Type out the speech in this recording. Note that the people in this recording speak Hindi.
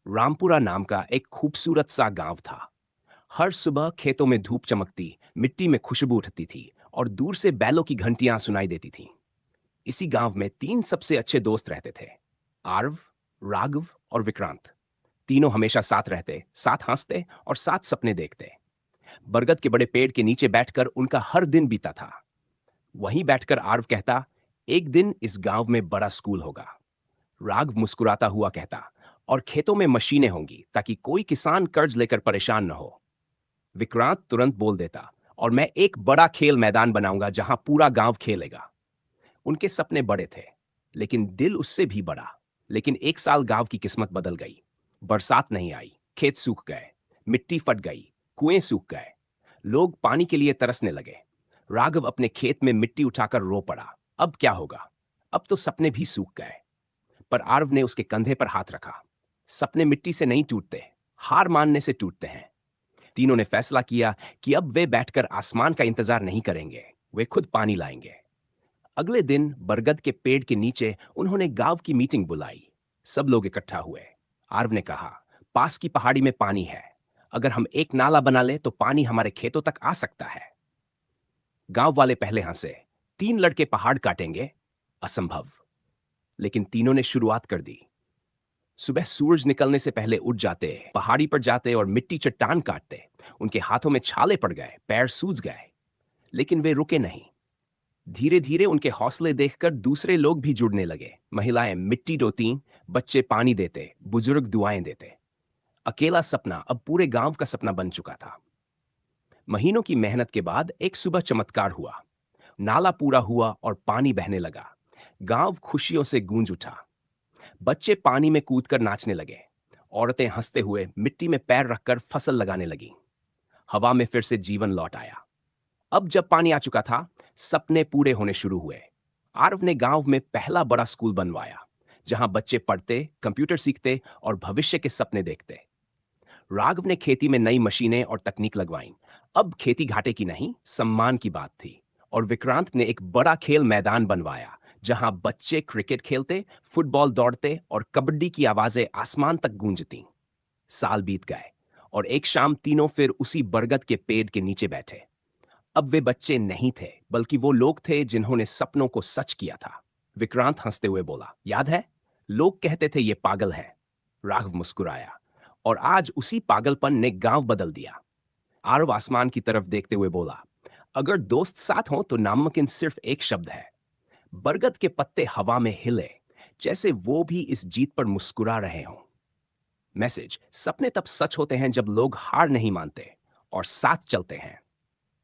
रामपुरा नाम का एक खूबसूरत सा गांव था। हर सुबह खेतों में धूप चमकती, मिट्टी में खुशबू उठती थी और दूर से बैलों की घंटियां सुनाई देती थीं। इसी गांव में तीन सबसे अच्छे दोस्त रहते थे, आर्व, राघव और विक्रांत। तीनों हमेशा साथ रहते, साथ हंसते और साथ सपने देखते। बरगद के बड़े पेड़ के नीचे बैठकर उनका हर दिन बीता था। वहीं बैठकर आर्व कहता, एक दिन इस गांव में बड़ा स्कूल होगा। राघव मुस्कुराता हुआ कहता, और खेतों में मशीनें होंगी ताकि कोई किसान कर्ज लेकर परेशान न हो। विक्रांत तुरंत बोल देता, और मैं एक बड़ा खेल मैदान बनाऊंगा जहां पूरा गांव खेलेगा। उनके सपने बड़े थे, लेकिन दिल उससे भी बड़ा। लेकिन एक साल गांव की किस्मत बदल गई। बरसात नहीं आई, खेत सूख गए, मिट्टी फट गई, कुएं सूख गए। लोग पानी के लिए तरसने लगे। राघव अपने खेत में मिट्टी उठाकर रो पड़ा। अब क्या होगा? अब तो सपने भी सूख गए। पर आर्व ने उसके कंधे पर हाथ रखा। सपने मिट्टी से नहीं टूटते, हार मानने से टूटते हैं। तीनों ने फैसला किया कि अब वे बैठकर आसमान का इंतजार नहीं करेंगे, वे खुद पानी लाएंगे। अगले दिन बरगद के पेड़ के नीचे उन्होंने गांव की मीटिंग बुलाई। सब लोग इकट्ठा हुए। आर्व ने कहा, पास की पहाड़ी में पानी है। अगर हम एक नाला बना ले तो पानी हमारे खेतों तक आ सकता है। गांव वाले पहले हंसे। तीन लड़के पहाड़ काटेंगे? असंभव। लेकिन तीनों ने शुरुआत कर दी। सुबह सूरज निकलने से पहले उठ जाते, पहाड़ी पर जाते और मिट्टी चट्टान काटते। उनके हाथों में छाले पड़ गए, पैर सूज गए, लेकिन वे रुके नहीं। धीरे धीरे उनके हौसले देखकर दूसरे लोग भी जुड़ने लगे। महिलाएं मिट्टी ढोती, बच्चे पानी देते, बुजुर्ग दुआएं देते। अकेला सपना अब पूरे गांव का सपना बन चुका था। महीनों की मेहनत के बाद एक सुबह चमत्कार हुआ। नाला पूरा हुआ और पानी बहने लगा। गांव खुशियों से गूंज उठा। बच्चे पानी में कूदकर नाचने लगे। औरतें हंसते हुए मिट्टी में पैर रखकर फसल लगाने लगीं। हवा में फिर से जीवन लौट आया। अब जब पानी आ चुका था, सपने पूरे होने शुरू हुए। आरव ने गांव में पहला बड़ा स्कूल बनवाया, जहां बच्चे पढ़ते, कंप्यूटर सीखते और भविष्य के सपने देखते। राघव ने खेती में नई मशीनें और तकनीक लगवाई। अब खेती घाटे की नहीं, सम्मान की बात थी। और विक्रांत ने एक बड़ा खेल मैदान बनवाया, जहां बच्चे क्रिकेट खेलते, फुटबॉल दौड़ते और कबड्डी की आवाजें आसमान तक गूंजती। साल बीत गए और एक शाम तीनों फिर उसी बरगद के पेड़ के नीचे बैठे। अब वे बच्चे नहीं थे, बल्कि वो लोग थे जिन्होंने सपनों को सच किया था। विक्रांत हंसते हुए बोला, याद है, लोग कहते थे ये पागल है। राघव मुस्कुराया, और आज उसी पागलपन ने गांव बदल दिया। आरव आसमान की तरफ देखते हुए बोला, अगर दोस्त साथ हों तो नामुमकिन सिर्फ एक शब्द है। बरगद के पत्ते हवा में हिले, जैसे वो भी इस जीत पर मुस्कुरा रहे हों। मैसेज, सपने तब सच होते हैं जब लोग हार नहीं मानते और साथ चलते हैं।